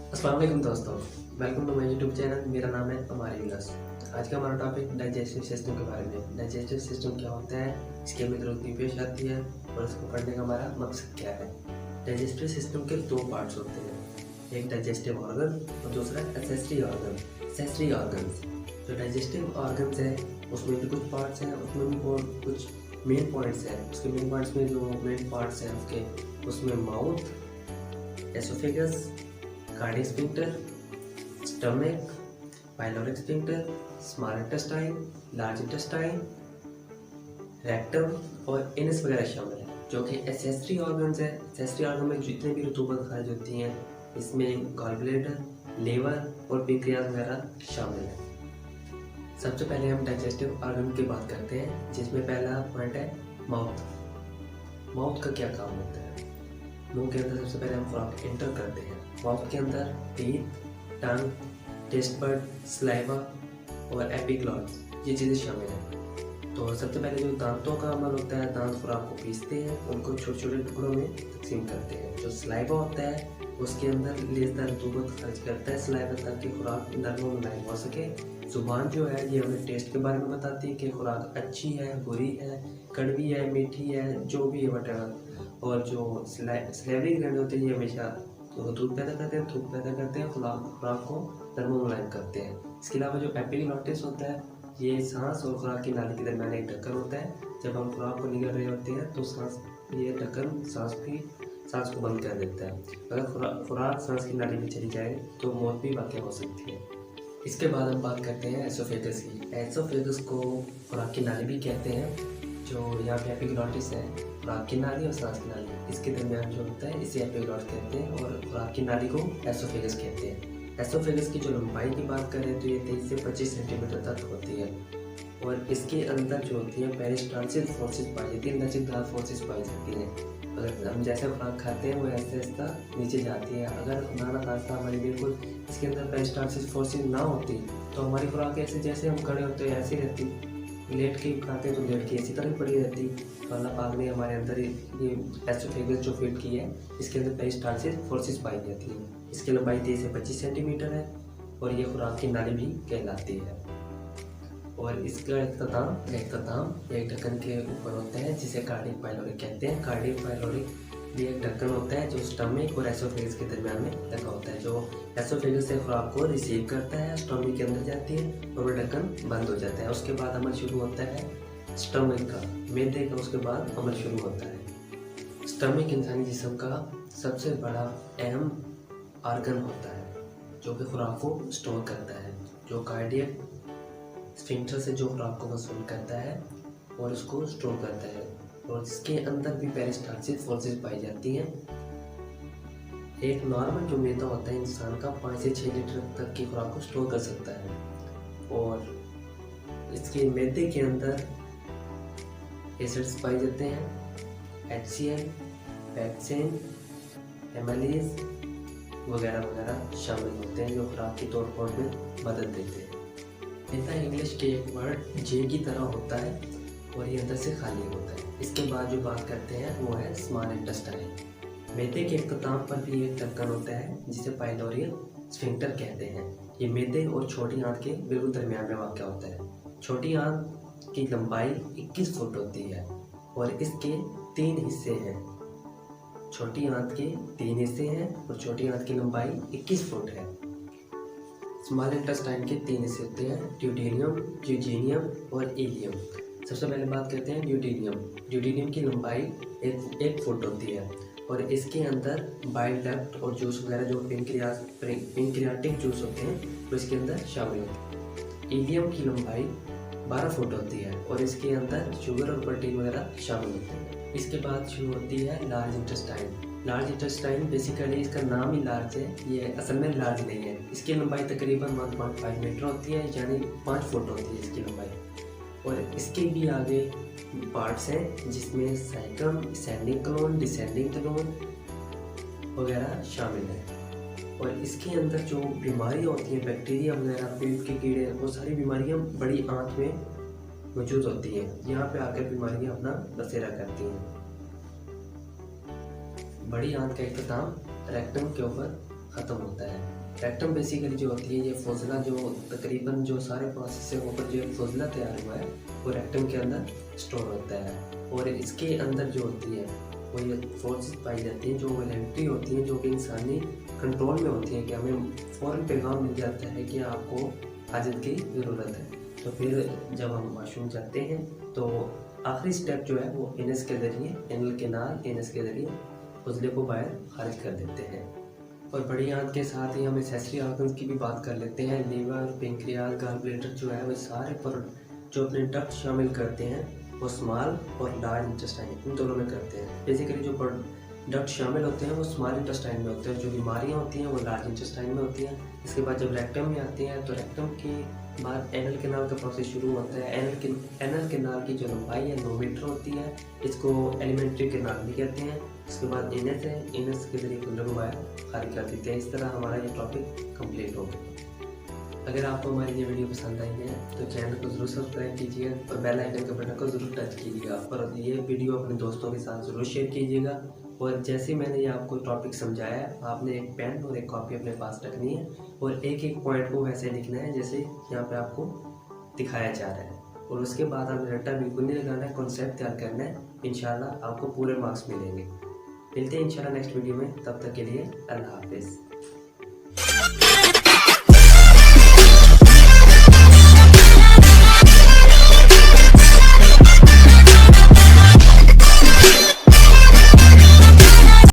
अस्सलाम वालेकुम दोस्तों, welcome to my YouTube channel. मेरा नाम है अमारी विलास। आज का हमारा टॉपिक डाइजेस्टिव सिस्टम के बारे में। डाइजेस्टिव सिस्टम क्या होता है, इसकी हमें जरूरत क्यों पेश आती है और इसको पढ़ने का हमारा मकसद क्या है। डाइजेस्टिव सिस्टम के दो पार्ट्स होते हैं, एक डाइजेस्टिव ऑर्गन और दूसरा एसेसरी ऑर्गन। एसेसरी ऑर्गन्स जो डाइजेस्टिव ऑर्गन्स है उसमें भी कुछ पार्ट्स हैं, उसमें भी कुछ मेन पॉइंट्स हैं। उसके मेन पॉइंट्स में जो मेन पार्ट्स हैं उसमें mouth, oesophagus, cardiac sphincter, stomach, pyloric sphincter, small intestine, large intestine, rectum और एनस वगैरह शामिल है, जो कि एसेसरी ऑर्गन्स है। एसेसरी ऑर्गन में जितने भी रतूबत खारिज होती हैं इसमें गॉल ब्लैडर, लीवर और पेंक्रियाज वगैरह शामिल है। सबसे पहले हम डाइजेस्टिव ऑर्गन की बात करते हैं, जिसमें पहला पॉइंट है माउथ। माउथ का क्या काम होता है? मुंह के अंदर सबसे पहले हम खुराक एंटर करते हैं। माउथ के अंदर टीथ, टंग, टेस्ट बड, सलाइवा और एपिग्लॉट्स ये चीज़ें शामिल हैं। तो सबसे पहले जो दांतों का अमल होता है, दांत खुराक को पीसते हैं, उनको छोटे छोटे टुकड़ों में तकसीम करते हैं। जो सलाइवा होता है उसके अंदर लेज़दार रतूबत खर्च करता है सलाइवा, ताकि खुराक नरम और मुलायम हो सके। जुबान जो है ये हमें टेस्ट के बारे में बताती है कि खुराक अच्छी है, बुरी है, कड़वी है, मीठी है, जो भी है वटेवर। और जो सलेवरी ग्लैंड होते हैं ये हमेशा दूध पैदा करते हैं, थूक पैदा करते हैं, खुराक को नरम मुलायम करते हैं। इसके अलावा जो एपिग्लॉटिस होता है ये सांस और खुराक की नाली के दरमियान एक ढक्कन होता है। जब हम खुराक को निगल रहे होते हैं तो ये ढक्कन सांस को बंद कर देता है। अगर खुराक सांस की नाली में चली जाए तो मौत भी वाक़ई हो सकती है। इसके बाद हम बात करते हैं एसोफेगस की। एसोफेगस को खुराक की नाली भी कहते हैं। जो यहाँ पे एपिग्लॉटिस है, खुराक की नाली और सांस की नाली, इसके दरमियान जो होता है इसे एपिग्लॉट कहते हैं और खुराक की नाली को एसोफेगस कहते हैं। एसोफेगस की जो लंबाई की बात करें तो ये 23 से 25 सेंटीमीटर तक होती है और इसके अंदर जो होती है पेरिस्टालसिस फोर्सेस पाई जाती है, लचकदार फोर्सेस पाई जाती हैं। अगर हम जैसे खुराक खाते हैं वो ऐसे ऐसा नीचे जाती है। अगर ना खासा हमारी बिल्कुल इसके अंदर पेरिस्टालसिस फोर्सेस ना होती तो हमारी खुराक ऐसे जैसे हम खड़े होते हैं ऐसे ही रहती, लेट के खाते तो लेट के इसी तरह पड़ी रहती। तो अल्लाह पाक ने हमारे अंदर ये एसोफेगस जो फिट की है इसके अंदर पेरिस्टालसिस फोर्सेस पाई जाती है। इसकी लंबाई 23 से 25 सेंटीमीटर है और ये खुराक की नाली भी कहलाती है। और इसका इख्तिताम एक ढक्कन के ऊपर होता है जिसे कार्डियक पाइलोरिक कहते हैं। कार्डियक पाइलोरिक भी एक ढक्कन होता है जो स्टमक और एसोफेगस के दरमियान में लगा होता है। जो एसोफेगस से खुराक को रिसीव करता है, स्टमक के अंदर जाती है और वो ढक्कन बंद हो जाता है। उसके बाद अमल शुरू होता है स्टमक का, मैदे का, उसके बाद अमल शुरू होता है। स्टमक इंसानी जिस्म का सबसे बड़ा अहम ऑर्गन होता है जो कि खुराक को स्टोर करता है, जो कार्डियक स्फिंक्टर से जो खुराक को वसूल करता है और उसको स्टोर करता है। और इसके अंदर भी पेरिस्टालसिस फोर्सेस पाई जाती हैं। एक नॉर्मल जो मैदा होता है इंसान का 5 से 6 लीटर तक की खुराक को स्टोर कर सकता है। और इसके मैदे के अंदर एसिड्स पाए जाते हैं, HCl, पैक्सेन, एमाइलेज वगैरह वगैरह शामिल होते हैं, जो खुराक की तोड़फोड़ में मदद देते हैं। मैदा इंग्लिश के एक वर्ड जे की तरह होता है और ये अंदर से खाली होता है। इसके बाद जो बात करते हैं वो है स्मॉल इंटेस्टाइन। मैदे के इख्तिताम पर भी एक ढक्कन होता है जिसे पाइलोरिक स्फिंक्टर कहते हैं। ये मैदे और छोटी आंत के बिल्कुल दरमियान में वाक़ होता है। छोटी आंत की लंबाई 21 फुट होती है और इसके 3 हिस्से हैं। छोटी आंत के 3 हिस्से हैं और छोटी आंत की लंबाई 21 फुट है। स्मॉल इंटेस्टाइन के 3 हिस्से होते हैं, ड्यूडेनियम, ड्यूजेनियम और इलियम। सबसे पहले बात करते हैं ड्यूडेनियम। ड्यूडेनियम की लंबाई 1 फुट होती है और इसके अंदर बाइल डक्ट और जूस वगैरह जो पेनक्रियाटिक जूस होते हैं वो इसके अंदर शामिल होते हैं। इलियम की लंबाई 12 फुट होती है और इसके अंदर शुगर और प्रोटीन वगैरह शामिल होते हैं। इसके बाद शुरू होती है large intestine. Large intestine basically इसका नाम ही लार्ज है, ये असल में लार्ज नहीं है। इसकी लंबाई तकरीबन 1.5 मीटर होती है, यानी 5 फुट होती है इसकी लंबाई। और इसके भी आगे पार्ट्स हैं जिसमें साइकम, असेंडिंग कोलन, डिसेंडिंग कोलन वगैरह शामिल है। और इसके अंदर जो बीमारियां होती हैं, बैक्टीरिया वगैरह, पेट के कीड़े, वो सारी बीमारियां बड़ी आंत में मौजूद होती हैं। यहाँ पे आकर बीमारियां अपना बसेरा करती हैं। बड़ी आंत का इख्तिताम रेक्टम के ऊपर ख़त्म होता है। रेक्टम बेसिकली जो होती है ये फॉजला, जो तकरीबन जो सारे प्रोसेस से होकर जो फॉजला तैयार हुआ है वो रेक्टम के अंदर स्टोर होता है। और इसके अंदर जो होती है वो ये फोर्सेस पाई जाती हैं, जो वैलेंट्री होती हैं, जो कि इंसानी कंट्रोल में होती है कि हमें फ़ौरन पैगाम मिल जाता है कि आपको हाजत की ज़रूरत है। तो फिर जब हम वॉशरूम जाते हैं तो आखिरी स्टेप जो है वो एनस के ज़रिए, एनल केनाल एनस के ज़रिए फजले को बाहर खारिज कर देते हैं। और बड़ी आंत के साथ ही हम एसेसरी ऑर्गन्स की भी बात कर लेते हैं। लीवर, पेंक्रियाज, गॉल ब्लैडर जो है वो सारे पर जो अपने डक्ट शामिल करते हैं वो स्मॉल और लार्ज इंटेस्टाइन इन दोनों में करते हैं। बेसिकली जो डक्ट शामिल होते हैं वो स्मॉल इंटेस्टाइन में होते हैं, जो बीमारियाँ होती हैं वो लार्ज इंटेस्टाइन में होती हैं। इसके बाद जब रेक्टम में आती हैं तो रेक्टम के बाद एनल केनाल का प्रोसेस शुरू होता है। एनल केनाल की जो लंबाई है 9 मीटर होती है, इसको एलिमेंट्री केनाल भी कहते हैं। उसके बाद एनस है, एनस के जरिए फजले को बाहर खारिज कर देते हैं। इस तरह हमारा ये टॉपिक कंप्लीट हो गया। अगर आपको हमारी ये वीडियो पसंद आई है तो चैनल को ज़रूर सब्सक्राइब कीजिएगा और बेल आइकन के बटन को ज़रूर टच कीजिएगा और ये वीडियो अपने दोस्तों के साथ ज़रूर शेयर कीजिएगा। और जैसे मैंने ये आपको टॉपिक समझाया है, आपने एक पेन और एक कॉपी अपने पास रखनी है और एक एक पॉइंट को वैसे लिखना है जैसे यहाँ पे आपको दिखाया जा रहा है। और उसके बाद आपने रट्टा बिल्कुल नहीं लगाना है, कॉन्सेप्ट तैयार करना है। इंशाल्लाह आपको पूरे मार्क्स मिलेंगे। मिलते हैं इंशाल्लाह नेक्स्ट वीडियो में, तब तक के लिए अल्लाह हाफिज़।